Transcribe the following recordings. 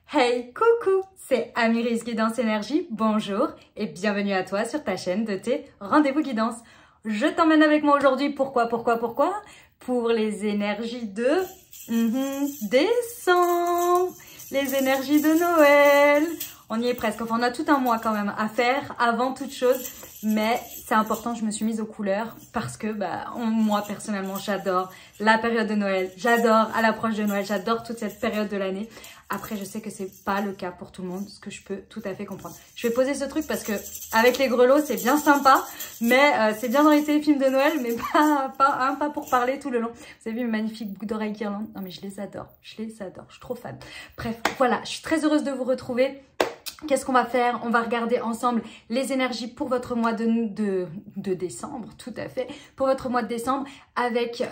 Hey, coucou, c'est Amiris Guidance Énergie, bonjour et bienvenue à toi sur ta chaîne de tes rendez-vous guidance. Je t'emmène avec moi aujourd'hui, pourquoi? Pour les énergies de décembre, les énergies de Noël. On y est presque, enfin on a tout un mois quand même à faire avant toute chose, mais c'est important, je me suis mise aux couleurs parce que moi personnellement j'adore la période de Noël, j'adore à l'approche de Noël, j'adore toute cette période de l'année. Après je sais que c'est pas le cas pour tout le monde, ce que je peux tout à fait comprendre. Je vais poser ce truc parce que avec les grelots c'est bien sympa, mais c'est bien dans les téléfilms de Noël, mais pas pour parler tout le long. Vous avez vu mes magnifiques boucles d'oreilles guirlandes? Non mais je les adore, je suis trop fan. Bref, voilà, je suis très heureuse de vous retrouver. Qu'est-ce qu'on va faire? On va regarder ensemble les énergies pour votre mois de décembre, tout à fait, pour votre mois de décembre, avec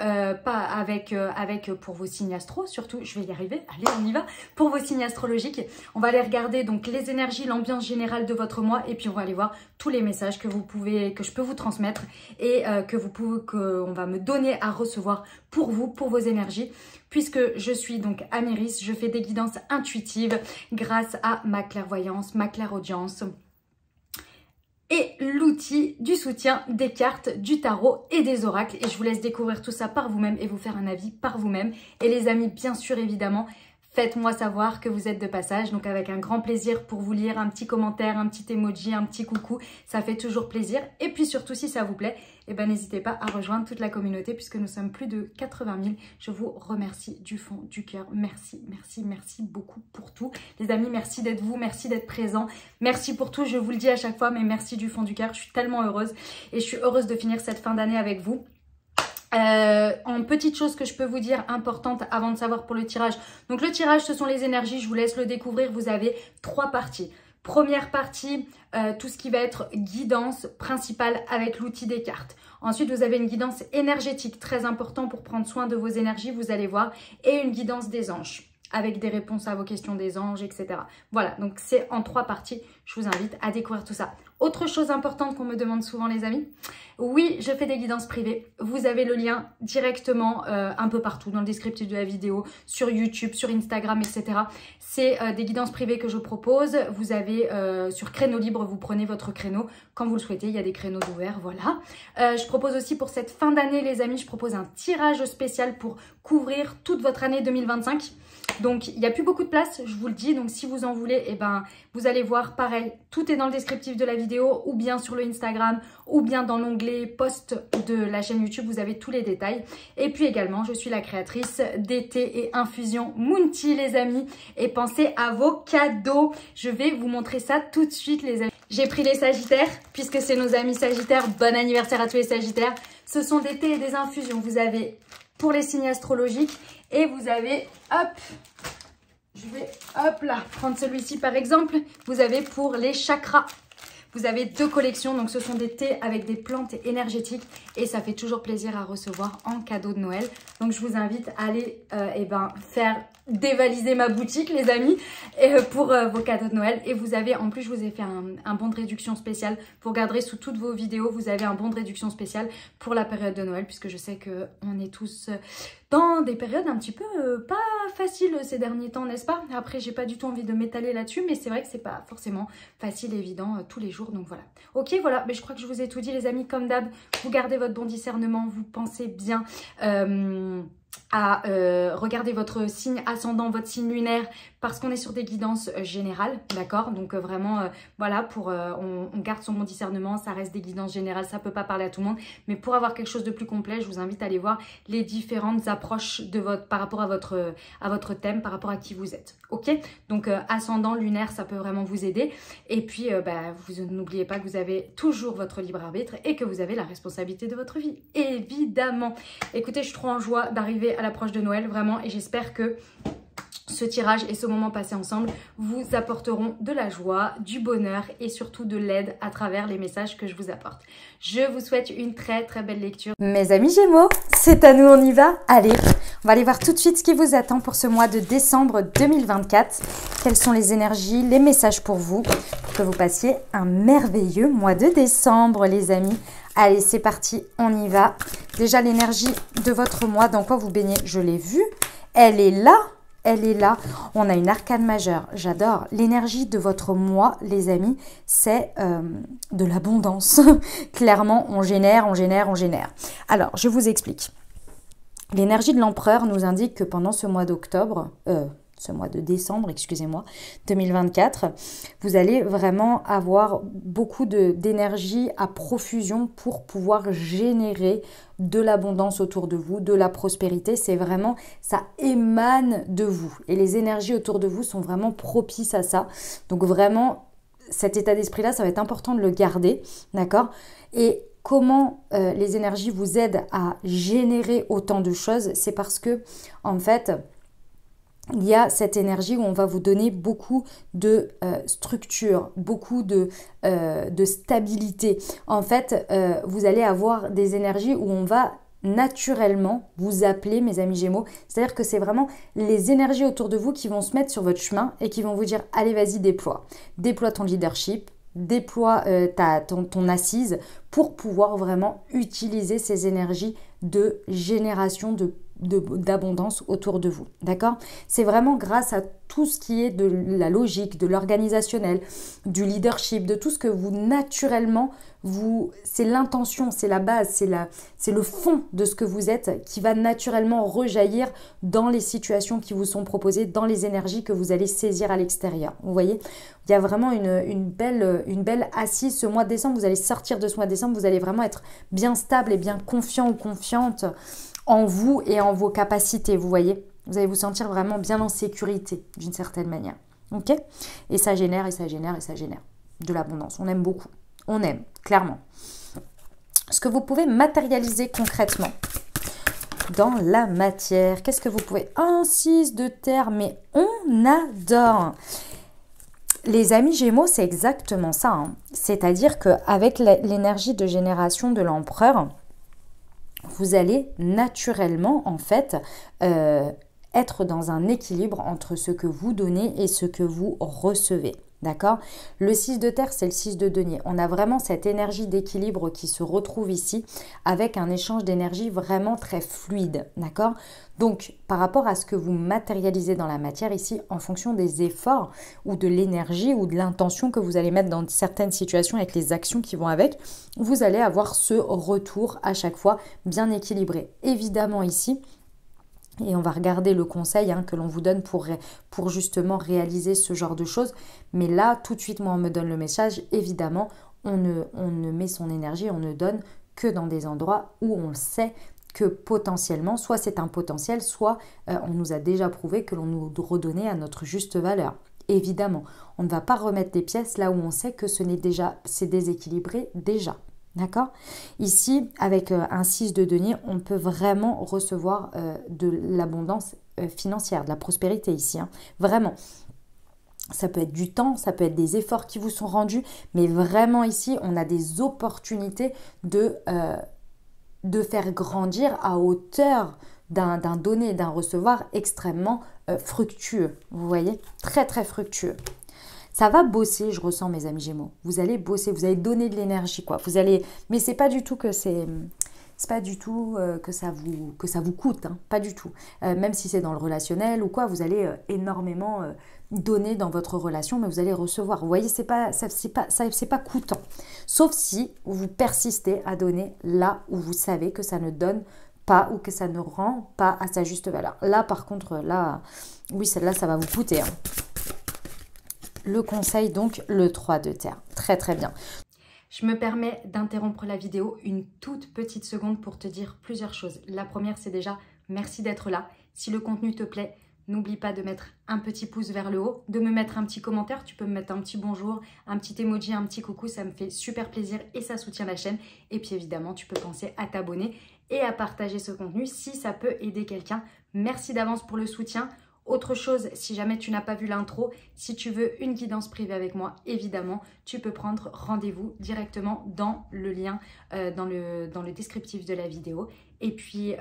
pour vos signes astro, surtout, je vais y arriver, allez on y va, pour vos signes astrologiques. On va aller regarder donc les énergies, l'ambiance générale de votre mois, et puis on va aller voir tous les messages que je peux vous transmettre et qu'on va me donner à recevoir pour vous, pour vos énergies. Puisque je suis donc Amiris, je fais des guidances intuitives grâce à ma clairvoyance, ma clairaudience et l'outil du soutien des cartes, du tarot et des oracles. Et je vous laisse découvrir tout ça par vous-même et vous faire un avis par vous-même. Et les amis, bien sûr, évidemment, faites-moi savoir que vous êtes de passage, donc avec un grand plaisir pour vous lire un petit commentaire, un petit emoji, un petit coucou, ça fait toujours plaisir. Et puis surtout, si ça vous plaît, n'hésitez pas à rejoindre toute la communauté puisque nous sommes plus de 80 000. Je vous remercie du fond du cœur. Merci beaucoup pour tout. Les amis, merci d'être vous, merci d'être présents, merci pour tout. Je vous le dis à chaque fois, mais merci du fond du cœur. Je suis tellement heureuse et je suis heureuse de finir cette fin d'année avec vous. En petite chose que je peux vous dire importante avant de savoir pour le tirage. Donc le tirage, ce sont les énergies, je vous laisse le découvrir. Vous avez 3 parties. Première partie, tout ce qui va être guidance principale avec l'outil des cartes. Ensuite, vous avez une guidance énergétique, très important pour prendre soin de vos énergies, vous allez voir. Et une guidance des anges, avec des réponses à vos questions des anges, etc. Voilà, donc c'est en 3 parties. Je vous invite à découvrir tout ça. Autre chose importante qu'on me demande souvent les amis, oui, je fais des guidances privées. Vous avez le lien directement un peu partout dans le descriptif de la vidéo, sur YouTube, sur Instagram, etc. C'est des guidances privées que je propose. Vous avez sur créneau libre, vous prenez votre créneau quand vous le souhaitez. Il y a des créneaux ouverts, voilà. Je propose aussi pour cette fin d'année les amis, je propose un tirage spécial pour couvrir toute votre année 2025. Donc, il n'y a plus beaucoup de place, je vous le dis. Donc, si vous en voulez, vous allez voir, pareil, tout est dans le descriptif de la vidéo ou bien sur le Instagram ou bien dans l'onglet post de la chaîne YouTube. Vous avez tous les détails. Et puis également, je suis la créatrice des thés et infusions Moon Tea, les amis. Et pensez à vos cadeaux. Je vais vous montrer ça tout de suite, les amis. J'ai pris les Sagittaires, puisque c'est nos amis Sagittaires. Bon anniversaire à tous les Sagittaires. Ce sont des thés et des infusions. Vous avez pour les signes astrologiques et vous avez, hop, je vais, hop là, prendre celui-ci par exemple. Vous avez pour les chakras. Vous avez 2 collections, donc ce sont des thés avec des plantes énergétiques et ça fait toujours plaisir à recevoir en cadeau de Noël. Donc je vous invite à aller faire dévaliser ma boutique les amis pour vos cadeaux de Noël. Et vous avez, en plus je vous ai fait un bon de réduction spécial. Vous regarderez sous toutes vos vidéos, vous avez un bon de réduction spécial pour la période de Noël puisque je sais qu'on est tous dans des périodes un petit peu pas faciles ces derniers temps, n'est-ce pas? Après j'ai pas du tout envie de m'étaler là-dessus, mais c'est vrai que c'est pas forcément facile et évident tous les jours. Donc voilà. Ok, voilà, mais je crois que je vous ai tout dit les amis. Comme d'hab, vous gardez votre bon discernement, vous pensez bien à regarder votre signe ascendant, votre signe lunaire, parce qu'on est sur des guidances générales, d'accord? Donc vraiment, voilà, on garde son bon discernement, ça reste des guidances générales, ça peut pas parler à tout le monde, mais pour avoir quelque chose de plus complet, je vous invite à aller voir les différentes approches par rapport à votre thème, par rapport à qui vous êtes, ok? Donc ascendant, lunaire, ça peut vraiment vous aider, et puis vous n'oubliez pas que vous avez toujours votre libre arbitre et que vous avez la responsabilité de votre vie, évidemment. Écoutez, je suis trop en joie d'arriver à l'approche de Noël, vraiment, et j'espère que ce tirage et ce moment passé ensemble vous apporteront de la joie, du bonheur et surtout de l'aide à travers les messages que je vous apporte. Je vous souhaite une très belle lecture. Mes amis Gémeaux, c'est à nous, on y va? Allez, on va aller voir tout de suite ce qui vous attend pour ce mois de décembre 2024. Quelles sont les énergies, les messages pour vous que vous passiez un merveilleux mois de décembre, les amis. Allez, c'est parti, on y va. Déjà, l'énergie de votre mois, dans quoi vous baignez, je l'ai vue. Elle est là. elle est là. On a une arcane majeure, j'adore. L'énergie de votre mois, les amis, c'est de l'abondance. Clairement, on génère, on génère, on génère. Alors, je vous explique. L'énergie de l'empereur nous indique que pendant ce mois d'octobre, ce mois de décembre, excusez-moi, 2024, vous allez vraiment avoir beaucoup d'énergie à profusion pour pouvoir générer de l'abondance autour de vous, de la prospérité. C'est vraiment, ça émane de vous. Et les énergies autour de vous sont vraiment propices à ça. Donc vraiment, cet état d'esprit-là, ça va être important de le garder, d'accord? Et comment les énergies vous aident à générer autant de choses, c'est parce que, en fait, il y a cette énergie où on va vous donner beaucoup de structure, beaucoup de stabilité. En fait, vous allez avoir des énergies où on va naturellement vous appeler, mes amis Gémeaux. C'est-à-dire que c'est vraiment les énergies autour de vous qui vont se mettre sur votre chemin et qui vont vous dire « Allez, vas-y, déploie. Déploie ton leadership. » Déploie ton assise pour pouvoir vraiment utiliser ces énergies de génération d'abondance autour de vous. D'accord? C'est vraiment grâce à tout ce qui est de la logique, de l'organisationnel, du leadership, de tout ce que vous naturellement, c'est l'intention, c'est la base, c'est le fond de ce que vous êtes qui va naturellement rejaillir dans les situations qui vous sont proposées, dans les énergies que vous allez saisir à l'extérieur. Vous voyez? Il y a vraiment une belle assise. Ce mois de décembre, vous allez sortir de ce mois de décembre, vous allez vraiment être bien stable et bien confiant ou confiante en vous et en vos capacités, vous voyez. Vous allez vous sentir vraiment bien en sécurité, d'une certaine manière. Ok? Et ça génère, et ça génère, et ça génère de l'abondance. On aime beaucoup. On aime, clairement. Ce que vous pouvez matérialiser concrètement dans la matière. Qu'est-ce que vous pouvez? Un 6 de terre, mais on adore. Les amis Gémeaux, c'est exactement ça. Hein. C'est-à-dire qu'avec l'énergie de génération de l'empereur, vous allez naturellement, en fait, être dans un équilibre entre ce que vous donnez et ce que vous recevez. D'accord? Le 6 de terre, c'est le 6 de denier. On a vraiment cette énergie d'équilibre qui se retrouve ici avec un échange d'énergie vraiment très fluide. D'accord? Donc, par rapport à ce que vous matérialisez dans la matière ici, en fonction des efforts ou de l'énergie ou de l'intention que vous allez mettre dans certaines situations avec les actions qui vont avec, vous allez avoir ce retour à chaque fois bien équilibré. Évidemment ici, et on va regarder le conseil que l'on vous donne pour justement réaliser ce genre de choses. Mais là, tout de suite, moi, on me donne le message. Évidemment, on ne met son énergie, on ne donne que dans des endroits où on sait que potentiellement, soit c'est un potentiel, soit on nous a déjà prouvé que l'on nous redonnait à notre juste valeur. Évidemment, on ne va pas remettre des pièces là où on sait que c'est déséquilibré déjà. D'accord? Ici, avec un 6 de denier, on peut vraiment recevoir de l'abondance financière, de la prospérité ici. Hein. Vraiment. Ça peut être du temps, ça peut être des efforts qui vous sont rendus, mais vraiment ici, on a des opportunités de faire grandir à hauteur d'un donner et d'un recevoir extrêmement fructueux. Vous voyez? Très, très fructueux. Ça va bosser, je ressens, mes amis Gémeaux. Vous allez bosser, vous allez donner de l'énergie, quoi. Vous allez, mais c'est pas du tout que c'est pas du tout que ça vous coûte, hein, pas du tout. Même si c'est dans le relationnel ou quoi, vous allez énormément donner dans votre relation, mais vous allez recevoir. Vous voyez, c'est pas coûtant. Sauf si vous persistez à donner là où vous savez que ça ne donne pas ou que ça ne rend pas à sa juste valeur. Là, par contre, là, oui, celle-là, ça va vous coûter. Hein. Le conseil, donc, le 3 de terre. Très, très bien. Je me permets d'interrompre la vidéo une toute petite seconde pour te dire plusieurs choses. La première, c'est déjà merci d'être là. Si le contenu te plaît, n'oublie pas de mettre un petit pouce vers le haut, de me mettre un petit commentaire. Tu peux me mettre un petit bonjour, un petit emoji, un petit coucou. Ça me fait super plaisir et ça soutient la chaîne. Et puis évidemment, tu peux penser à t'abonner et à partager ce contenu si ça peut aider quelqu'un. Merci d'avance pour le soutien. Autre chose, si jamais tu n'as pas vu l'intro, si tu veux une guidance privée avec moi, évidemment, tu peux prendre rendez-vous directement dans le lien, dans le descriptif de la vidéo. Et puis,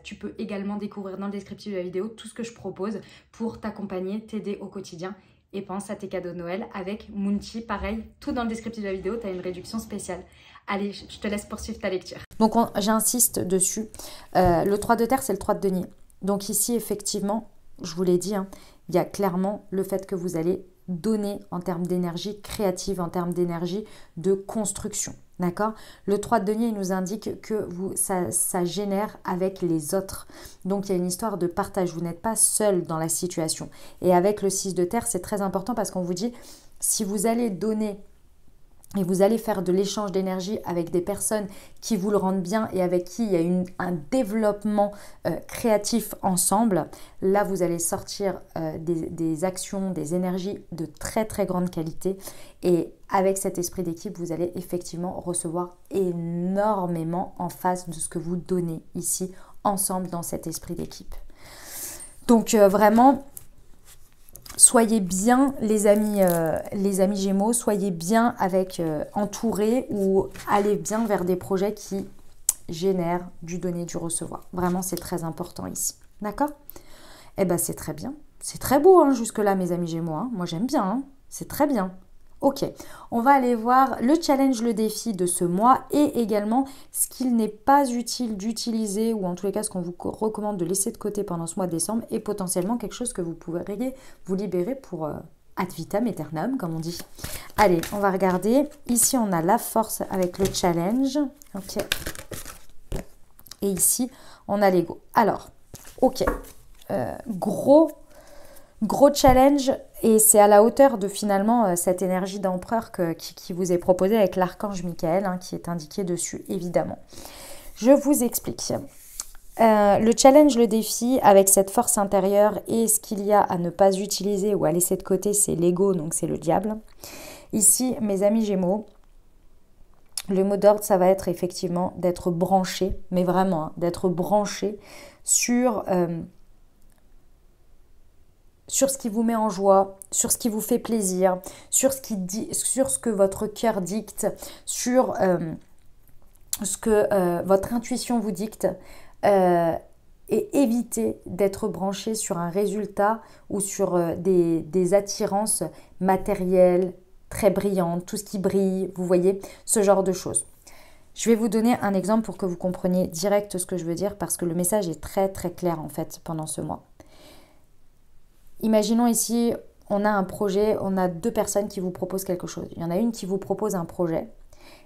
tu peux également découvrir dans le descriptif de la vidéo tout ce que je propose pour t'accompagner, t'aider au quotidien. Et pense à tes cadeaux de Noël avec Mounty, pareil, tout dans le descriptif de la vidéo, tu as une réduction spéciale. Allez, je te laisse poursuivre ta lecture. Donc, j'insiste dessus. Le 3 de terre, c'est le 3 de denier. Donc ici, effectivement, je vous l'ai dit, hein, il y a clairement le fait que vous allez donner en termes d'énergie créative, en termes d'énergie de construction. D'accord? Le 3 de denier, il nous indique que ça génère avec les autres. Donc, il y a une histoire de partage. Vous n'êtes pas seul dans la situation. Et avec le 6 de terre, c'est très important parce qu'on vous dit, si vous allez donner et vous allez faire de l'échange d'énergie avec des personnes qui vous le rendent bien et avec qui il y a un développement créatif ensemble, là vous allez sortir des actions, des énergies de très très grande qualité et avec cet esprit d'équipe, vous allez effectivement recevoir énormément en face de ce que vous donnez ici ensemble dans cet esprit d'équipe. Donc vraiment, soyez bien les amis Gémeaux, soyez bien entourés ou allez bien vers des projets qui génèrent du donner, du recevoir. Vraiment, c'est très important ici. D'accord? Eh bien, c'est très bien. C'est très beau hein, jusque-là, mes amis Gémeaux. Hein. Moi, j'aime bien. Hein. C'est très bien. Ok, on va aller voir le challenge, le défi de ce mois et également ce qu'il n'est pas utile d'utiliser ou en tous les cas ce qu'on vous recommande de laisser de côté pendant ce mois de décembre et potentiellement quelque chose que vous pourriez vous libérer pour ad vitam aeternam comme on dit. Allez, on va regarder. Ici, on a la force avec le challenge. Ok. Et ici, on a l'ego. Alors, ok. Gros challenge et c'est à la hauteur de finalement cette énergie d'empereur qui vous est proposée avec l'archange Michael hein, qui est indiqué dessus évidemment. Je vous explique. Le challenge, le défi avec cette force intérieure et ce qu'il y a à ne pas utiliser ou à laisser de côté, c'est l'ego, donc c'est le diable. Ici, mes amis Gémeaux, le mot d'ordre, ça va être effectivement d'être branché, mais vraiment, hein, d'être branché sur ce qui vous met en joie, sur ce qui vous fait plaisir, sur ce que votre cœur dicte, sur ce que votre intuition vous dicte, et éviter d'être branché sur un résultat ou sur des attirances matérielles, très brillantes, tout ce qui brille, vous voyez, ce genre de choses. Je vais vous donner un exemple pour que vous compreniez direct ce que je veux dire parce que le message est très très clair en fait pendant ce mois. Imaginons ici, on a un projet, on a 2 personnes qui vous proposent quelque chose. Il y en a une qui vous propose un projet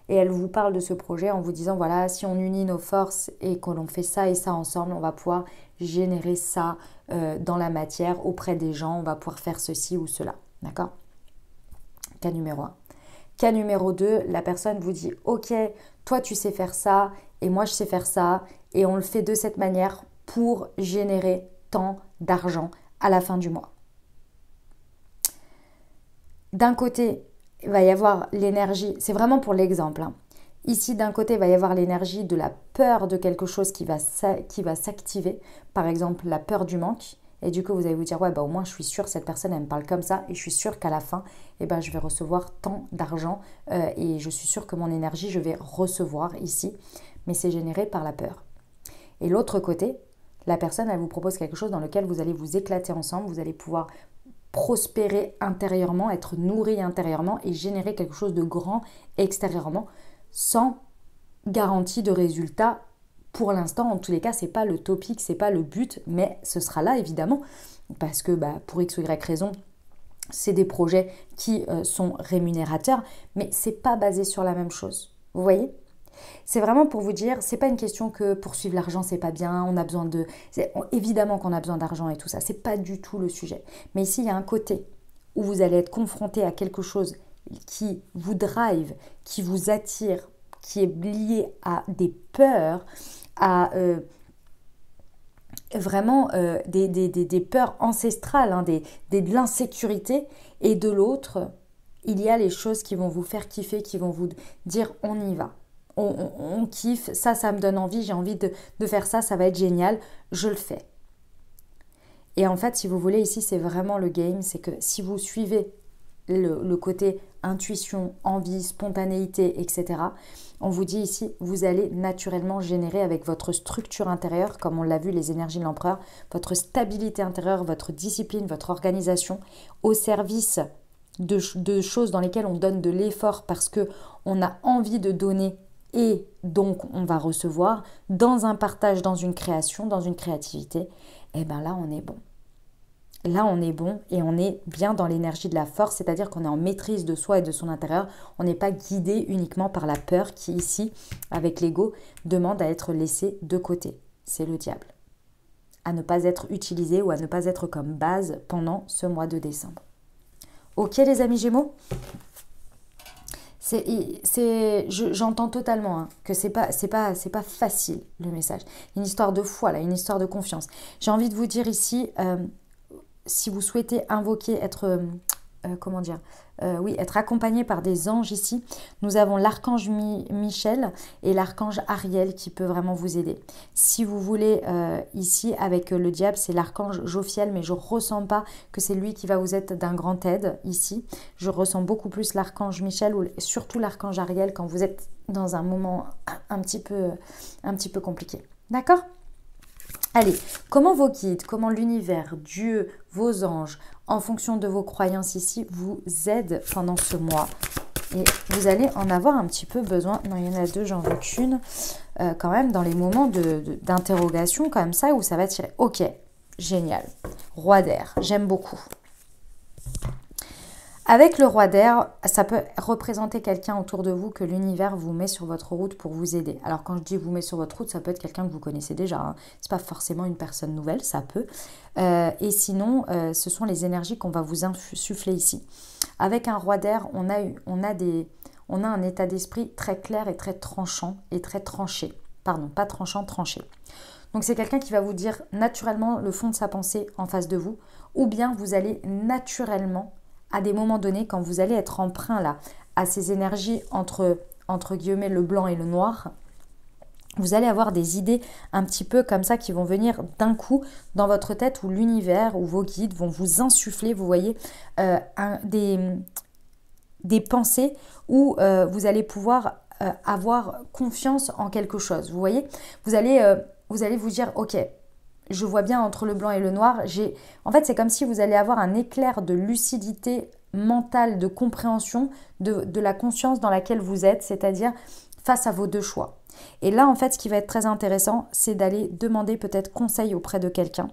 et elle vous parle de ce projet en vous disant voilà, si on unit nos forces et que l'on fait ça et ça ensemble, on va pouvoir générer ça dans la matière auprès des gens, on va pouvoir faire ceci ou cela. D'accord? Cas numéro 1. Cas numéro 2, la personne vous dit ok, toi tu sais faire ça et moi je sais faire ça et on le fait de cette manière pour générer tant d'argent à la fin du mois. D'un côté, il va y avoir l'énergie, c'est vraiment pour l'exemple. Hein. Ici, d'un côté, il va y avoir l'énergie de la peur de quelque chose qui va s'activer. Par exemple, la peur du manque. Et du coup, vous allez vous dire, ouais, bah, au moins, je suis sûre, cette personne, elle me parle comme ça. Et je suis sûre qu'à la fin, eh ben, je vais recevoir tant d'argent. Et je suis sûre que mon énergie, je vais recevoir ici. Mais c'est généré par la peur. Et l'autre côté, la personne, elle vous propose quelque chose dans lequel vous allez vous éclater ensemble. Vous allez pouvoir prospérer intérieurement, être nourri intérieurement et générer quelque chose de grand extérieurement sans garantie de résultat. Pour l'instant, en tous les cas, c'est pas le topic, c'est pas le but, mais ce sera là évidemment parce que pour X ou Y raison, c'est des projets qui sont rémunérateurs, mais c'est pas basé sur la même chose. Vous voyez ? C'est vraiment pour vous dire, c'est pas une question que poursuivre l'argent c'est pas bien, on a besoin de... Évidemment qu'on a besoin d'argent et tout ça, c'est pas du tout le sujet. Mais ici il y a un côté où vous allez être confronté à quelque chose qui vous drive, qui vous attire, qui est lié à des peurs, à vraiment des peurs ancestrales, hein, de l'insécurité. Et de l'autre, il y a les choses qui vont vous faire kiffer, qui vont vous dire on y va. On kiffe, ça me donne envie, j'ai envie de faire ça, ça va être génial, je le fais. Et en fait, si vous voulez, ici, c'est vraiment le game, c'est que si vous suivez le côté intuition, envie, spontanéité, etc., on vous dit ici, vous allez naturellement générer avec votre structure intérieure, comme on l'a vu, les énergies de l'empereur, votre stabilité intérieure, votre discipline, votre organisation, au service de choses dans lesquelles on donne de l'effort parce qu'on a envie de donner et donc on va recevoir dans un partage, dans une création, dans une créativité, et bien là on est bon. là on est bon et on est bien dans l'énergie de la force, c'est-à-dire qu'on est en maîtrise de soi et de son intérieur. On n'est pas guidé uniquement par la peur qui ici, avec l'ego, demande à être laissé de côté. C'est le diable. À ne pas être utilisé ou à ne pas être comme base pendant ce mois de décembre. Ok les amis Gémeaux? J'entends totalement hein, que c'est pas facile le message. Une histoire de foi, là, une histoire de confiance. J'ai envie de vous dire ici, si vous souhaitez invoquer, être accompagné par des anges ici, nous avons l'archange Michel et l'archange Ariel qui peut vraiment vous aider. Si vous voulez, ici, avec le diable, c'est l'archange Jophiel, mais je ne ressens pas que c'est lui qui va vous être d'un grand aide ici. Je ressens beaucoup plus l'archange Michel ou surtout l'archange Ariel quand vous êtes dans un moment un petit peu compliqué. D'accord ? Allez, comment vos guides, comment l'univers, Dieu, vos anges, en fonction de vos croyances ici, vous aident pendant ce mois. Et vous allez en avoir un petit peu besoin. Non, il y en a deux, j'en veux qu'une. Quand même, dans les moments d'interrogation comme ça, où ça va tirer. Ok, génial. Roi d'air, j'aime beaucoup. Avec le roi d'air, ça peut représenter quelqu'un autour de vous que l'univers vous met sur votre route pour vous aider. Alors quand je dis vous met sur votre route, ça peut être quelqu'un que vous connaissez déjà. Hein. Ce n'est pas forcément une personne nouvelle, ça peut. Et sinon, ce sont les énergies qu'on va vous insuffler ici. Avec un roi d'air, on a un état d'esprit très clair et très tranchant et très tranché. Pardon, pas tranchant, tranché. Donc c'est quelqu'un qui va vous dire naturellement le fond de sa pensée en face de vous, ou bien vous allez naturellement à des moments donnés, quand vous allez être emprunt là, à ces énergies entre guillemets le blanc et le noir, vous allez avoir des idées un petit peu comme ça qui vont venir d'un coup dans votre tête, où l'univers ou vos guides vont vous insuffler, vous voyez, des pensées où vous allez pouvoir avoir confiance en quelque chose. Vous voyez, vous allez vous dire, ok, je vois bien entre le blanc et le noir. En fait, c'est comme si vous allez avoir un éclair de lucidité mentale, de compréhension de la conscience dans laquelle vous êtes, c'est-à-dire face à vos deux choix. Et là, en fait, ce qui va être très intéressant, c'est d'aller demander peut-être conseil auprès de quelqu'un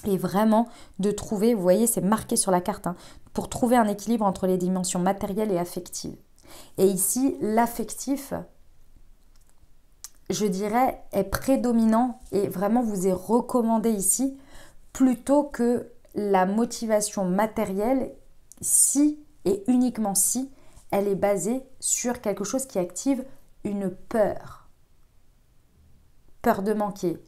et vraiment de trouver, vous voyez, c'est marqué sur la carte, hein, pour trouver un équilibre entre les dimensions matérielles et affectives. Et ici, l'affectif, je dirais, est prédominant et vraiment vous est recommandé ici plutôt que la motivation matérielle si et uniquement si elle est basée sur quelque chose qui active une peur. Peur de manquer,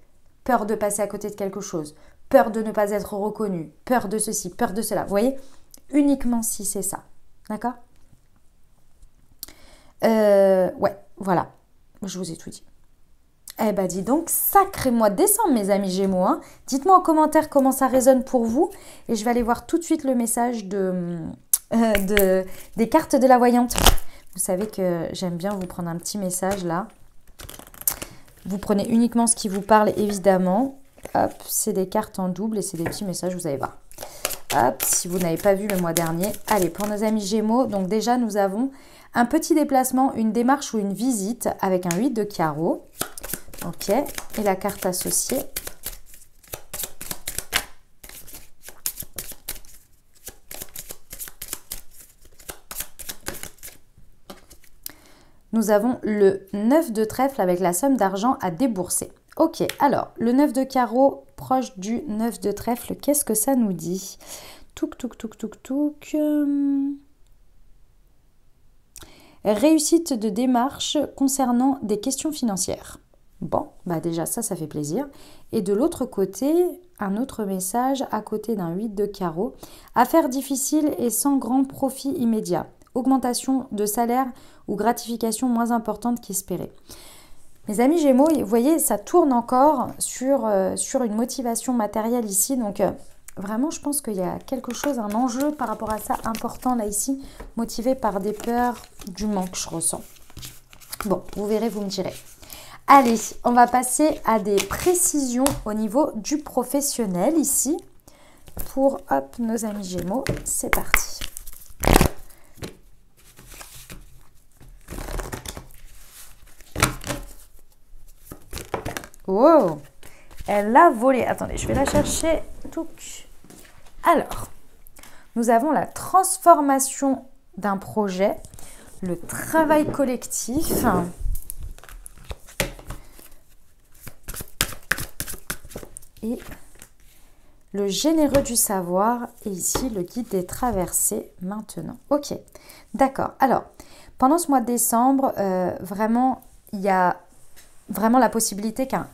peur de passer à côté de quelque chose, peur de ne pas être reconnu, peur de ceci, peur de cela. Vous voyez, uniquement si c'est ça. D'accord ? Ouais, voilà. Je vous ai tout dit. Eh ben dis donc, sacré mois de décembre mes amis Gémeaux. Hein. Dites-moi en commentaire comment ça résonne pour vous. Et je vais aller voir tout de suite le message des cartes de la voyante. Vous savez que j'aime bien vous prendre un petit message là. Vous prenez uniquement ce qui vous parle évidemment. Hop, c'est des cartes en double et c'est des petits messages, vous allez voir. Hop, si vous n'avez pas vu le mois dernier. Allez, pour nos amis Gémeaux, donc déjà nous avons un petit déplacement, une démarche ou une visite avec un 8 de carreau. Ok, et la carte associée. Nous avons le 9 de trèfle avec la somme d'argent à débourser. Ok, alors, le 9 de carreau proche du 9 de trèfle, qu'est-ce que ça nous dit? Touk, touk, touk, touk, touk. Réussite de démarche concernant des questions financières. Bon, bah déjà ça fait plaisir. Et de l'autre côté, un autre message à côté d'un 8 de carreau. Affaires difficiles et sans grand profit immédiat. Augmentation de salaire ou gratification moins importante qu'espérée. Mes amis Gémeaux, vous voyez, ça tourne encore sur une motivation matérielle ici. Donc vraiment, je pense qu'il y a quelque chose, un enjeu par rapport à ça important là ici, motivé par des peurs du manque, je ressens. Bon, vous verrez, vous me direz. Allez, on va passer à des précisions au niveau du professionnel ici. Pour, hop, nos amis Gémeaux, c'est parti. Wow, elle a volé. Attendez, je vais la chercher. Touc. Alors, nous avons la transformation d'un projet, le travail collectif et le généreux du savoir, et ici le guide des traversées maintenant. Ok, d'accord. Alors, pendant ce mois de décembre, vraiment, il y a vraiment la possibilité qu'un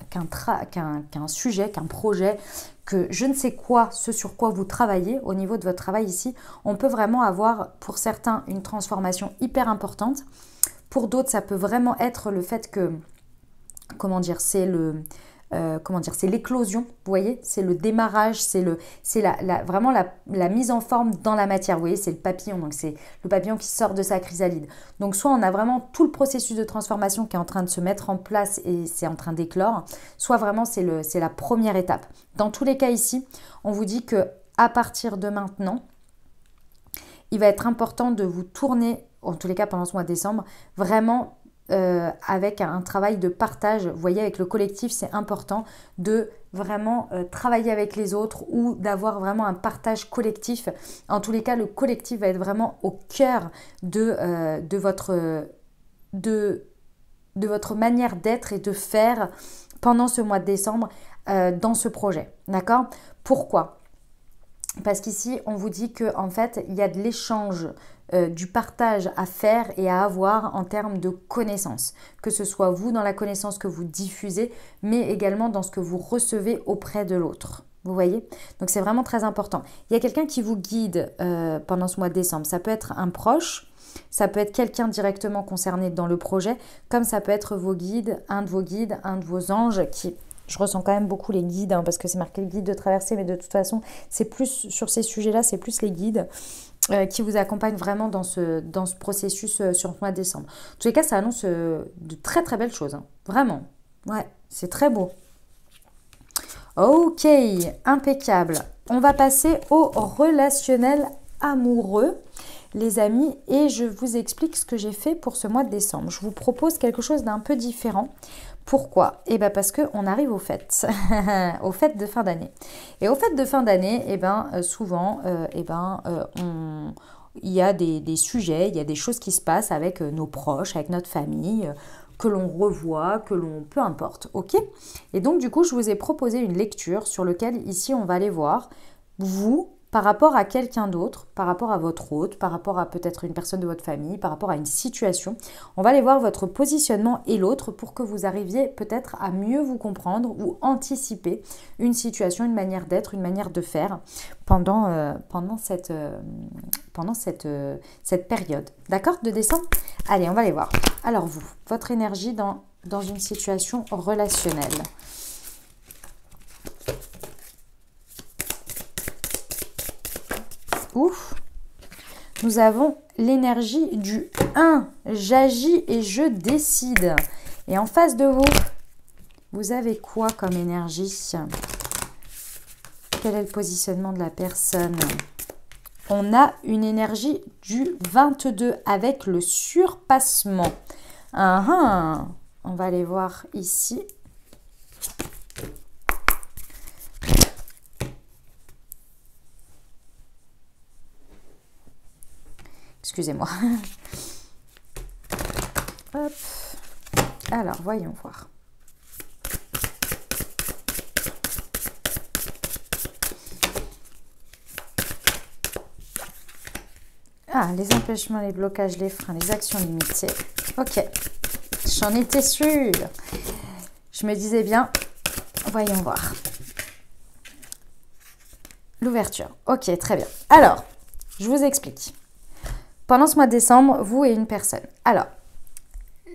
sujet, qu'un projet, que je ne sais quoi, ce sur quoi vous travaillez au niveau de votre travail ici, on peut vraiment avoir pour certains une transformation hyper importante. Pour d'autres, ça peut vraiment être le fait que, comment dire, c'est c'est l'éclosion, vous voyez, c'est le démarrage, c'est vraiment la mise en forme dans la matière, vous voyez, c'est le papillon, donc c'est le papillon qui sort de sa chrysalide. Donc soit on a vraiment tout le processus de transformation qui est en train de se mettre en place et c'est en train d'éclore, soit vraiment c'est la première étape. Dans tous les cas ici, on vous dit que à partir de maintenant, il va être important de vous tourner, en tous les cas pendant ce mois de décembre, vraiment avec un travail de partage. Vous voyez, avec le collectif, c'est important de vraiment travailler avec les autres ou d'avoir vraiment un partage collectif. En tous les cas, le collectif va être vraiment au cœur de votre manière d'être et de faire pendant ce mois de décembre dans ce projet. D'accord ? Pourquoi ? Parce qu'ici, on vous dit qu'en fait, il y a de l'échange, du partage à faire et à avoir en termes de connaissances. Que ce soit vous dans la connaissance que vous diffusez, mais également dans ce que vous recevez auprès de l'autre. Vous voyez ? Donc, c'est vraiment très important. Il y a quelqu'un qui vous guide pendant ce mois de décembre. Ça peut être un proche, ça peut être quelqu'un directement concerné dans le projet, comme ça peut être vos guides, un de vos anges qui... Je ressens quand même beaucoup les guides, hein, parce que c'est marqué le guide de traversée, mais de toute façon, c'est plus sur ces sujets-là, c'est plus les guides qui vous accompagnent vraiment dans ce processus sur le mois de décembre. En tous les cas, ça annonce de très très belles choses, hein, vraiment. Ouais, c'est très beau. Ok, impeccable. On va passer au relationnel amoureux, les amis, et je vous explique ce que j'ai fait pour ce mois de décembre. Je vous propose quelque chose d'un peu différent. Pourquoi ? Eh bien parce qu'on arrive aux fêtes, aux fêtes de fin d'année. Et aux fêtes de fin d'année, souvent, il y a des sujets, il y a des choses qui se passent avec nos proches, avec notre famille, que l'on revoit, peu importe, ok ? Et donc du coup, je vous ai proposé une lecture sur laquelle ici, on va aller voir, vous, par rapport à quelqu'un d'autre, par rapport à votre hôte, par rapport à peut-être une personne de votre famille, par rapport à une situation. On va aller voir votre positionnement et l'autre pour que vous arriviez peut-être à mieux vous comprendre ou anticiper une situation, une manière d'être, une manière de faire pendant cette période. D'accord, de décembre ? Allez, on va aller voir. Alors vous, votre énergie dans une situation relationnelle. Ouf. Nous avons l'énergie du 1. J'agis et je décide. Et en face de vous, vous avez quoi comme énergie ? Quel est le positionnement de la personne ? On a une énergie du 22 avec le surpassement. On va aller voir ici. Excusez-moi. Hop. Alors, voyons voir. Ah, les empêchements, les blocages, les freins, les actions limitées. Ok, j'en étais sûre. Je me disais bien, voyons voir. L'ouverture. Ok, très bien. Alors, je vous explique. Pendant ce mois de décembre, vous et une personne. Alors,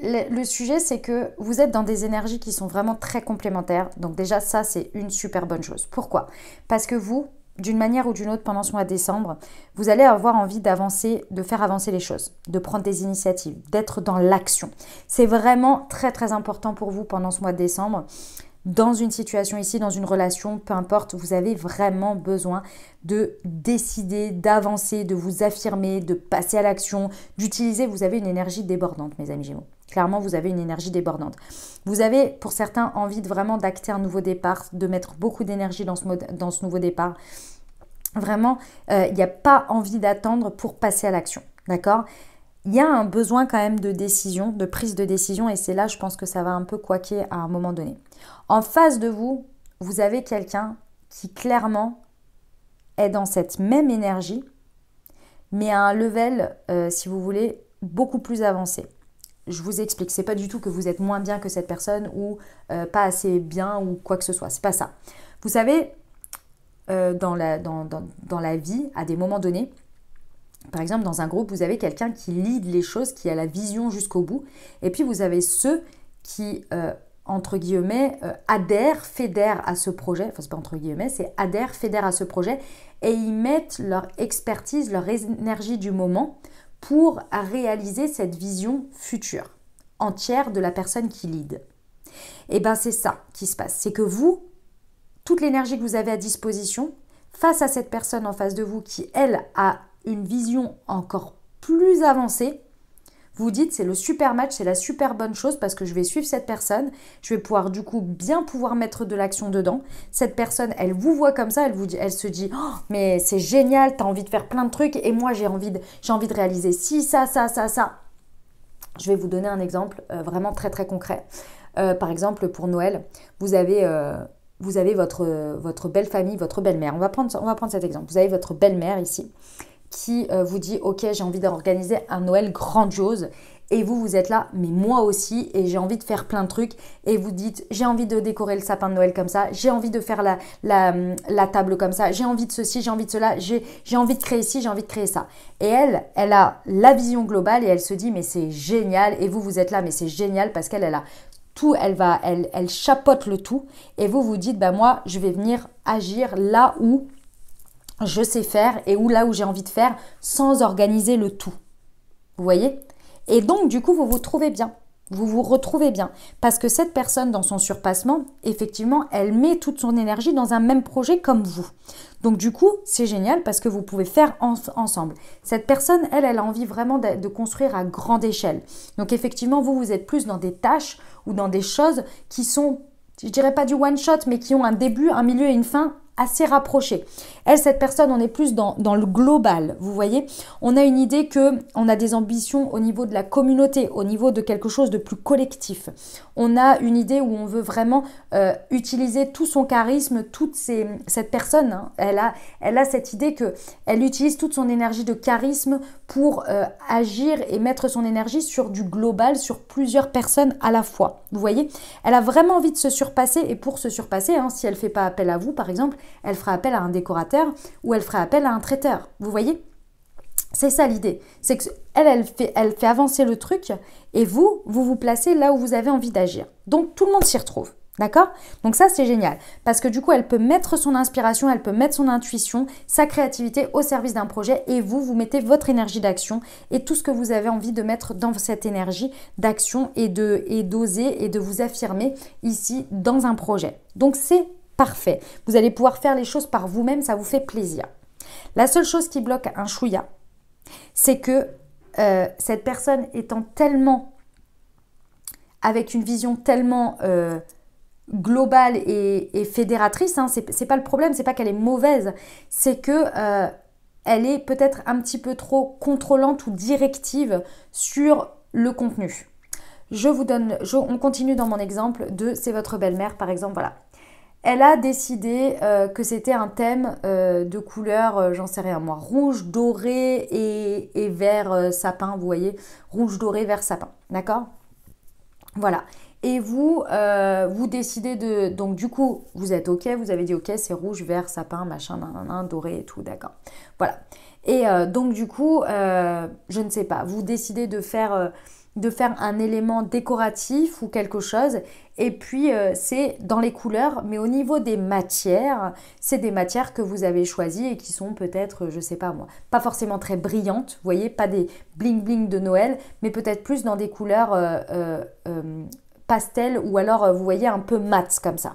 le sujet, c'est que vous êtes dans des énergies qui sont vraiment très complémentaires. Donc déjà, ça, c'est une super bonne chose. Pourquoi ? Parce que vous, d'une manière ou d'une autre, pendant ce mois de décembre, vous allez avoir envie d'avancer, de faire avancer les choses, de prendre des initiatives, d'être dans l'action. C'est vraiment très, très important pour vous pendant ce mois de décembre. Dans une situation ici, dans une relation, peu importe, vous avez vraiment besoin de décider, d'avancer, de vous affirmer, de passer à l'action, d'utiliser. Vous avez une énergie débordante, mes amis Gémeaux. Clairement, vous avez une énergie débordante. Vous avez, pour certains, envie de vraiment d'acter un nouveau départ, de mettre beaucoup d'énergie dans ce nouveau départ. Vraiment, il n'y a pas envie d'attendre pour passer à l'action, d'accord? Il y a un besoin quand même de décision, de prise de décision, et c'est là, je pense que ça va un peu couaquer à un moment donné. En face de vous, vous avez quelqu'un qui clairement est dans cette même énergie, mais à un level, si vous voulez, beaucoup plus avancé. Je vous explique, c'est pas du tout que vous êtes moins bien que cette personne ou pas assez bien ou quoi que ce soit, c'est pas ça. Vous savez, dans la vie, à des moments donnés, par exemple dans un groupe, vous avez quelqu'un qui lead les choses, qui a la vision jusqu'au bout, et puis vous avez ceux qui, entre guillemets, fédèrent à ce projet, enfin c'est pas entre guillemets, c'est fédèrent à ce projet, et ils mettent leur expertise, leur énergie du moment pour réaliser cette vision future, entière de la personne qui lead. Et bien c'est ça qui se passe, c'est que vous, toute l'énergie que vous avez à disposition, face à cette personne en face de vous qui, elle, a une vision encore plus avancée, vous dites c'est le super match, c'est la super bonne chose parce que je vais suivre cette personne, je vais pouvoir du coup bien pouvoir mettre de l'action dedans. Cette personne, elle vous voit comme ça, elle se dit oh, mais c'est génial, t'as envie de faire plein de trucs et moi j'ai envie de réaliser ci, ça. Je vais vous donner un exemple vraiment très très concret. Par exemple pour Noël, vous avez votre belle famille, votre belle-mère. On va prendre cet exemple. Vous avez votre belle-mère ici qui vous dit « Ok, j'ai envie d'organiser un Noël grandiose. » Et vous êtes là, mais moi aussi, et j'ai envie de faire plein de trucs. Et vous dites « J'ai envie de décorer le sapin de Noël comme ça. J'ai envie de faire la table comme ça. J'ai envie de ceci, j'ai envie de cela. J'ai envie de créer ci, j'ai envie de créer ça. » Et elle a la vision globale et elle se dit « Mais c'est génial. » Et vous êtes là, mais c'est génial parce qu'elle a tout, elle chapeaute le tout. Et vous dites, bah moi, je vais venir agir là où je sais faire et là où j'ai envie de faire sans organiser le tout. Vous voyez? Et donc, du coup, vous vous trouvez bien. Vous vous retrouvez bien. Parce que cette personne, dans son surpassement, effectivement, elle met toute son énergie dans un même projet comme vous. Donc, du coup, c'est génial parce que vous pouvez faire ensemble. Cette personne, elle a envie vraiment de construire à grande échelle. Donc, effectivement, vous êtes plus dans des tâches ou dans des choses qui sont, je dirais pas du one shot, mais qui ont un début, un milieu et une fin assez rapprochés. Elle, cette personne, on est plus dans le global, vous voyez. On a une idée qu'on a des ambitions au niveau de la communauté, au niveau de quelque chose de plus collectif. On a une idée où on veut vraiment utiliser tout son charisme, cette personne, hein, elle a cette idée qu'elle utilise toute son énergie de charisme pour agir et mettre son énergie sur du global, sur plusieurs personnes à la fois. Vous voyez, elle a vraiment envie de se surpasser et pour se surpasser, hein, si elle ne fait pas appel à vous, par exemple, elle fera appel à un décorateur ou elle fera appel à un traiteur. Vous voyez? C'est ça l'idée. C'est qu'elle fait avancer le truc et vous placez là où vous avez envie d'agir. Donc, tout le monde s'y retrouve. D'accord? Donc ça, c'est génial. Parce que du coup, elle peut mettre son inspiration, elle peut mettre son intuition, sa créativité au service d'un projet et vous mettez votre énergie d'action et tout ce que vous avez envie de mettre dans cette énergie d'action et d'oser et de vous affirmer ici dans un projet. Donc, c'est parfait. Vous allez pouvoir faire les choses par vous-même, ça vous fait plaisir. La seule chose qui bloque un chouïa, c'est que cette personne étant tellement, avec une vision tellement globale et fédératrice, hein, c'est pas le problème, c'est pas qu'elle est mauvaise, c'est que elle est peut-être un petit peu trop contrôlante ou directive sur le contenu. On continue dans mon exemple c'est votre belle-mère par exemple, voilà. Elle a décidé que c'était un thème de couleur, j'en sais rien moi, rouge, doré et vert sapin, vous voyez, rouge, doré, vert sapin, d'accord? Voilà. Et vous décidez donc du coup, vous êtes ok, vous avez dit ok, c'est rouge, vert, sapin, machin, nanana, doré et tout, d'accord. Voilà. Et donc du coup, je ne sais pas, vous décidez de faire un élément décoratif ou quelque chose et puis c'est dans les couleurs mais au niveau des matières, c'est des matières que vous avez choisies et qui sont peut-être, je sais pas moi, pas forcément très brillantes, vous voyez, pas des bling bling de Noël mais peut-être plus dans des couleurs pastel ou alors vous voyez un peu mat comme ça.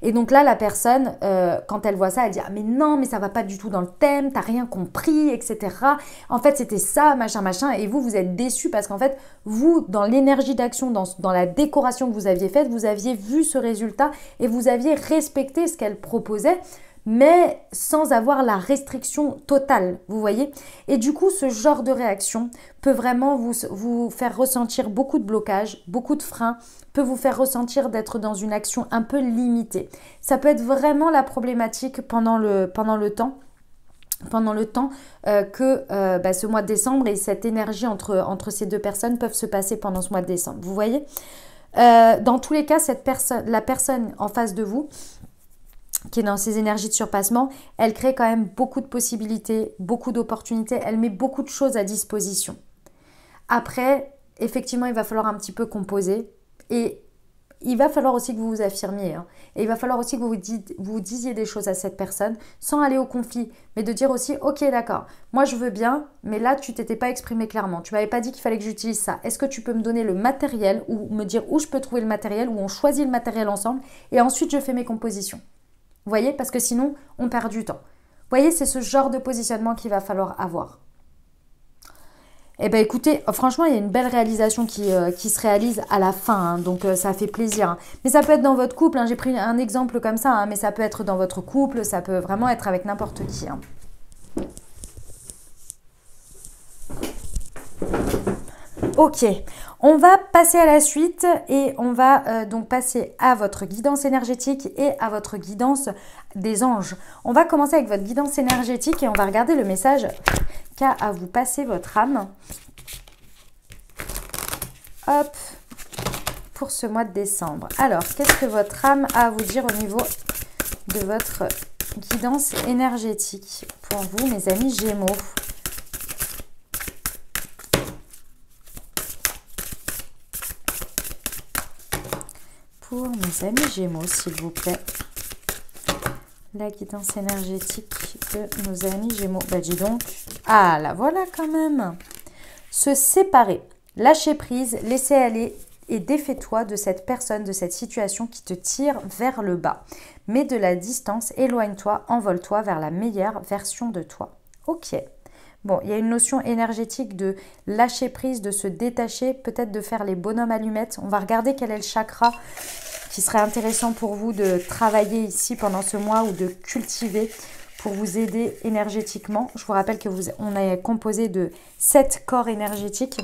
Et donc là, la personne, quand elle voit ça, elle dit « Ah mais non, mais ça va pas du tout dans le thème, t'as rien compris, etc. » En fait, c'était ça, machin, machin. Et vous êtes déçus parce qu'en fait, vous, dans l'énergie d'action, dans la décoration que vous aviez faite, vous aviez vu ce résultat et vous aviez respecté ce qu'elle proposait. mais sans avoir la restriction totale, vous voyez. Et du coup, ce genre de réaction peut vraiment vous faire ressentir beaucoup de blocages, beaucoup de freins, peut vous faire ressentir d'être dans une action un peu limitée. Ça peut être vraiment la problématique pendant le temps que ce mois de décembre et cette énergie entre ces deux personnes peuvent se passer pendant ce mois de décembre. Vous voyez, dans tous les cas, la personne en face de vous qui est dans ces énergies de surpassement, elle crée quand même beaucoup de possibilités, beaucoup d'opportunités, elle met beaucoup de choses à disposition. Après, effectivement, il va falloir un petit peu composer et il va falloir aussi que vous vous affirmiez. Et il va falloir aussi que vous disiez des choses à cette personne sans aller au conflit, mais de dire aussi, ok d'accord, moi je veux bien, mais là tu t'étais pas exprimé clairement. Tu m'avais pas dit qu'il fallait que j'utilise ça. Est-ce que tu peux me donner le matériel ou me dire où je peux trouver le matériel, ou on choisit le matériel ensemble et ensuite je fais mes compositions. Vous voyez, parce que sinon on perd du temps. Vous voyez, c'est ce genre de positionnement qu'il va falloir avoir. Eh bien écoutez, franchement, il y a une belle réalisation qui se réalise à la fin, donc ça fait plaisir. Mais ça peut être dans votre couple, j'ai pris un exemple comme ça, mais ça peut être dans votre couple, ça peut vraiment être avec n'importe qui. Ok, on va passer à la suite et on va donc passer à votre guidance énergétique et à votre guidance des anges. On va commencer avec votre guidance énergétique et on va regarder le message qu'a à vous passer votre âme. Hop, pour ce mois de décembre. Alors, qu'est-ce que votre âme a à vous dire au niveau de votre guidance énergétique pour vous, mes amis Gémeaux? Pour mes amis Gémeaux, s'il vous plaît. La guidance énergétique de nos amis Gémeaux. Bah dis donc. Ah, la voilà quand même. Se séparer, lâcher prise, laisser aller et défais-toi de cette personne, de cette situation qui te tire vers le bas. Mets de la distance, éloigne-toi, envole-toi vers la meilleure version de toi. Ok. Bon, il y a une notion énergétique de lâcher prise, de se détacher, peut-être de faire les bonhommes allumettes. On va regarder quel est le chakra qui serait intéressant pour vous de travailler ici pendant ce mois ou de cultiver pour vous aider énergétiquement. Je vous rappelle que on est composé de 7 corps énergétiques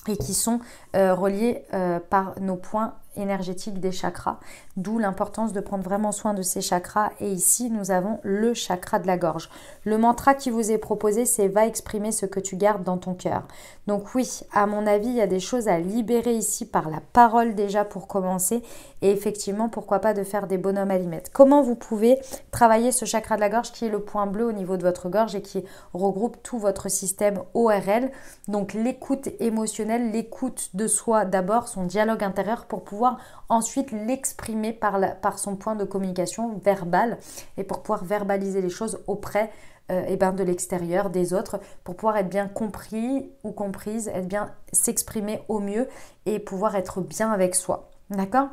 et qui sont reliés par nos points énergétiques des chakras, d'où l'importance de prendre vraiment soin de ces chakras. Et ici, nous avons le chakra de la gorge. Le mantra qui vous est proposé, c'est « Va exprimer ce que tu gardes dans ton cœur ». Donc oui, à mon avis, il y a des choses à libérer ici par la parole déjà pour commencer. Et effectivement, pourquoi pas de faire des bonhommes allumettes. Comment vous pouvez travailler ce chakra de la gorge qui est le point bleu au niveau de votre gorge et qui regroupe tout votre système ORL. Donc l'écoute émotionnelle, l'écoute de soi d'abord, son dialogue intérieur pour pouvoir ensuite l'exprimer par son point de communication verbal et pour pouvoir verbaliser les choses auprès de l'extérieur, des autres, pour pouvoir être bien compris ou comprise, être bien s'exprimer au mieux et pouvoir être bien avec soi. D'accord ?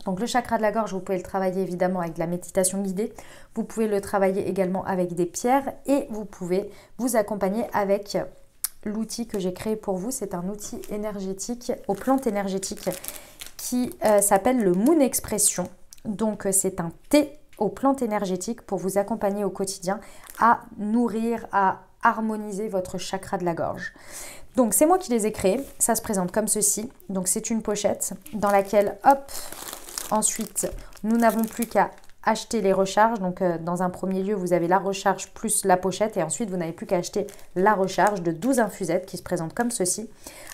Donc le chakra de la gorge, vous pouvez le travailler évidemment avec de la méditation guidée. Vous pouvez le travailler également avec des pierres et vous pouvez vous accompagner avec l'outil que j'ai créé pour vous. C'est un outil énergétique aux plantes énergétiques qui s'appelle le Moon Expression. Donc c'est un thé aux plantes énergétiques pour vous accompagner au quotidien à nourrir, à harmoniser votre chakra de la gorge. Donc c'est moi qui les ai créés. Ça se présente comme ceci. Donc c'est une pochette dans laquelle, hop, ensuite nous n'avons plus qu'à acheter les recharges. Donc dans un premier lieu, vous avez la recharge plus la pochette et ensuite vous n'avez plus qu'à acheter la recharge de 12 infusettes qui se présentent comme ceci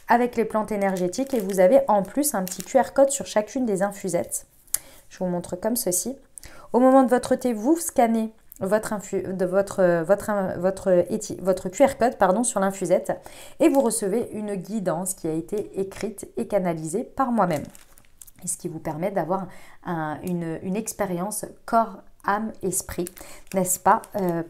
avec les plantes énergétiques et vous avez en plus un petit QR code sur chacune des infusettes. Je vous montre comme ceci. Au moment de votre thé, vous scannez votre QR code sur l'infusette et vous recevez une guidance qui a été écrite et canalisée par moi-même. Et ce qui vous permet d'avoir une expérience corps, âme, esprit, n'est-ce pas,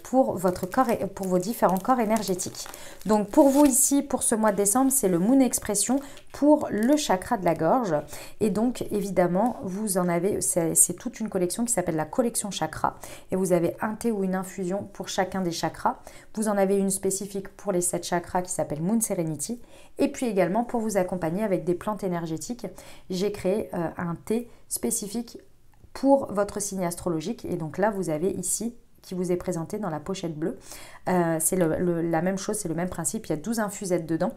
pour votre corps et pour vos différents corps énergétiques. Donc pour vous ici, pour ce mois de décembre, c'est le Moon Expression pour le chakra de la gorge. Et donc évidemment, vous en avez, c'est toute une collection qui s'appelle la collection chakra. Et vous avez un thé ou une infusion pour chacun des chakras. Vous en avez une spécifique pour les 7 chakras qui s'appelle Moon Serenity. Et puis également pour vous accompagner avec des plantes énergétiques, j'ai créé un thé spécifique pour votre signe astrologique. Et donc là, vous avez ici qui vous est présenté dans la pochette bleue. C'est la même chose, c'est le même principe. Il y a 12 infusettes dedans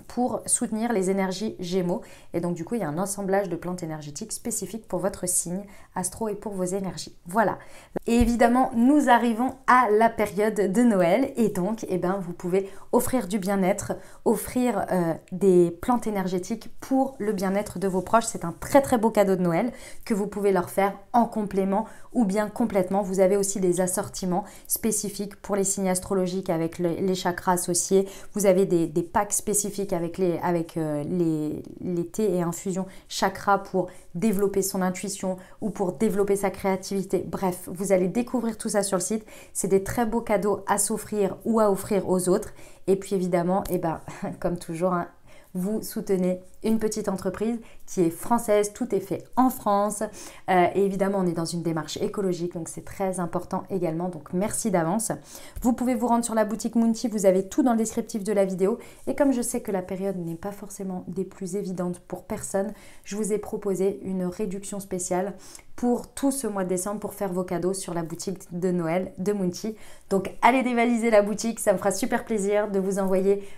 pour soutenir les énergies Gémeaux. Et donc du coup, il y a un assemblage de plantes énergétiques spécifiques pour votre signe astro et pour vos énergies. Voilà. Et évidemment, nous arrivons à la période de Noël et donc, eh ben, vous pouvez offrir du bien-être, offrir des plantes énergétiques pour le bien-être de vos proches. C'est un très très beau cadeau de Noël que vous pouvez leur faire en complément ou bien complètement. Vous avez aussi des assortiments spécifiques pour les signes astrologiques avec les chakras associés. Vous avez des packs spécifiques avec les thés et infusions chakras pour développer son intuition ou pour développer sa créativité. Bref, vous allez découvrir tout ça sur le site. C'est des très beaux cadeaux à s'offrir ou à offrir aux autres. Et puis évidemment, eh ben, comme toujours, hein, vous soutenez une petite entreprise qui est française, tout est fait en France et évidemment on est dans une démarche écologique, donc c'est très important également, donc merci d'avance. Vous pouvez vous rendre sur la boutique Moonty, vous avez tout dans le descriptif de la vidéo et comme je sais que la période n'est pas forcément des plus évidentes pour personne, je vous ai proposé une réduction spéciale pour tout ce mois de décembre pour faire vos cadeaux sur la boutique de Noël de Moonty. Donc allez dévaliser la boutique, ça me fera super plaisir de vous envoyer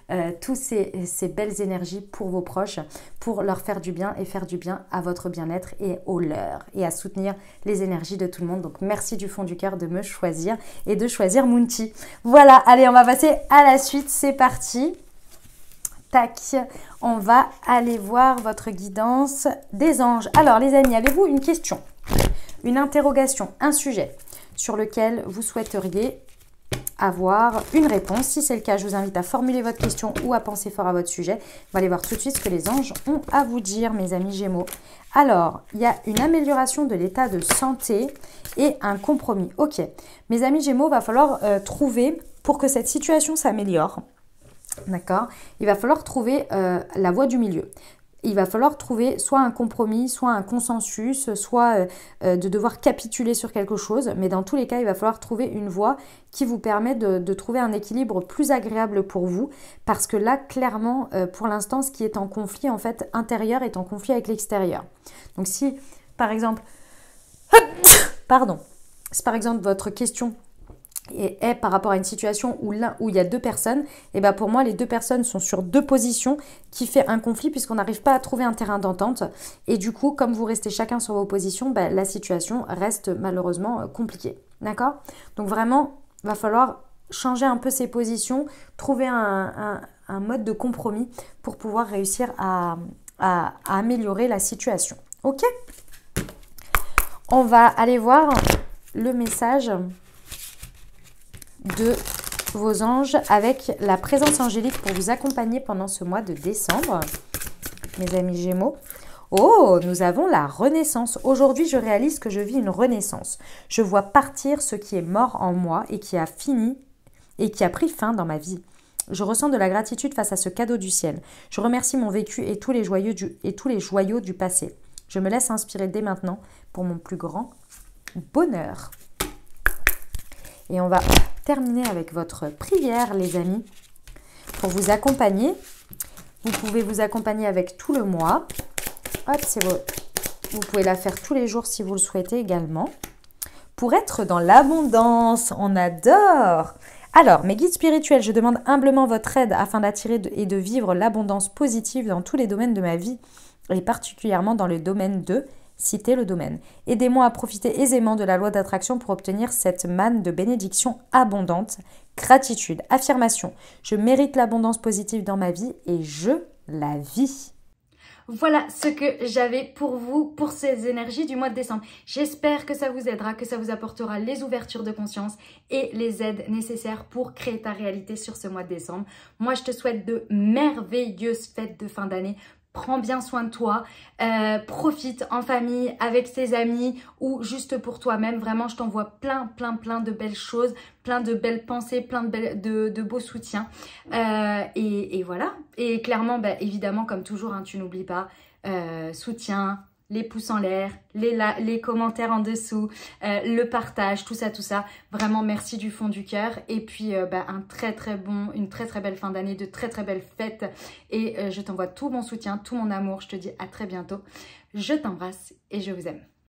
tous ces belles énergies pour vos proches, pour leur faire du bien et faire du bien à votre bien-être et au leur et à soutenir les énergies de tout le monde. Donc merci du fond du cœur de me choisir et de choisir Moonty. Voilà, allez, on va passer à la suite, c'est parti. Tac, on va aller voir votre guidance des anges. Alors les amis, avez-vous une question, une interrogation, un sujet sur lequel vous souhaiteriez avoir une réponse? Si c'est le cas, je vous invite à formuler votre question ou à penser fort à votre sujet. On va aller voir tout de suite ce que les anges ont à vous dire, mes amis Gémeaux. Alors, il y a une amélioration de l'état de santé et un compromis. Ok, mes amis Gémeaux, il va falloir trouver, pour que cette situation s'améliore, d'accord, il va falloir trouver la voie du milieu. Il va falloir trouver soit un compromis, soit un consensus, soit de devoir capituler sur quelque chose. Mais dans tous les cas, il va falloir trouver une voie qui vous permet de trouver un équilibre plus agréable pour vous. Parce que là, clairement, pour l'instant, ce qui est en conflit, en fait, intérieur est en conflit avec l'extérieur. Donc si, par exemple, pardon, si par exemple votre question est par rapport à une situation où il y a deux personnes, et ben pour moi les deux personnes sont sur deux positions qui fait un conflit puisqu'on n'arrive pas à trouver un terrain d'entente et du coup comme vous restez chacun sur vos positions, ben, la situation reste malheureusement compliquée, d'accord? Donc vraiment va falloir changer un peu ses positions, trouver un mode de compromis pour pouvoir réussir à améliorer la situation, ok? On va aller voir le message de vos anges avec la présence angélique pour vous accompagner pendant ce mois de décembre, mes amis Gémeaux. Oh, nous avons la renaissance. Aujourd'hui, je réalise que je vis une renaissance. Je vois partir ce qui est mort en moi et qui a fini et qui a pris fin dans ma vie. Je ressens de la gratitude face à ce cadeau du ciel. Je remercie mon vécu et tous les joyaux du passé. Je me laisse inspirer dès maintenant pour mon plus grand bonheur. Et on va terminer avec votre prière, les amis, pour vous accompagner. Vous pouvez vous accompagner avec tout le mois. Hop, c'est beau. Vous pouvez la faire tous les jours si vous le souhaitez également. Pour être dans l'abondance, on adore. Alors, mes guides spirituels, je demande humblement votre aide afin d'attirer et de vivre l'abondance positive dans tous les domaines de ma vie, et particulièrement dans le domaine de... Citez le domaine. Aidez-moi à profiter aisément de la loi d'attraction pour obtenir cette manne de bénédiction abondante. Gratitude, affirmation. Je mérite l'abondance positive dans ma vie et je la vis. Voilà ce que j'avais pour vous, pour ces énergies du mois de décembre. J'espère que ça vous aidera, que ça vous apportera les ouvertures de conscience et les aides nécessaires pour créer ta réalité sur ce mois de décembre. Moi, je te souhaite de merveilleuses fêtes de fin d'année. Prends bien soin de toi, profite en famille, avec tes amis ou juste pour toi-même. Vraiment, je t'envoie plein de belles choses, plein de belles pensées, plein de beaux soutiens. Et voilà. Et clairement, bah, évidemment, comme toujours, hein, tu n'oublies pas, soutien, les pouces en l'air, les commentaires en dessous, le partage, tout ça. Vraiment, merci du fond du cœur. Et puis, une très très belle fin d'année, de très très belles fêtes. Et je t'envoie tout mon soutien, tout mon amour. Je te dis à très bientôt. Je t'embrasse et je vous aime.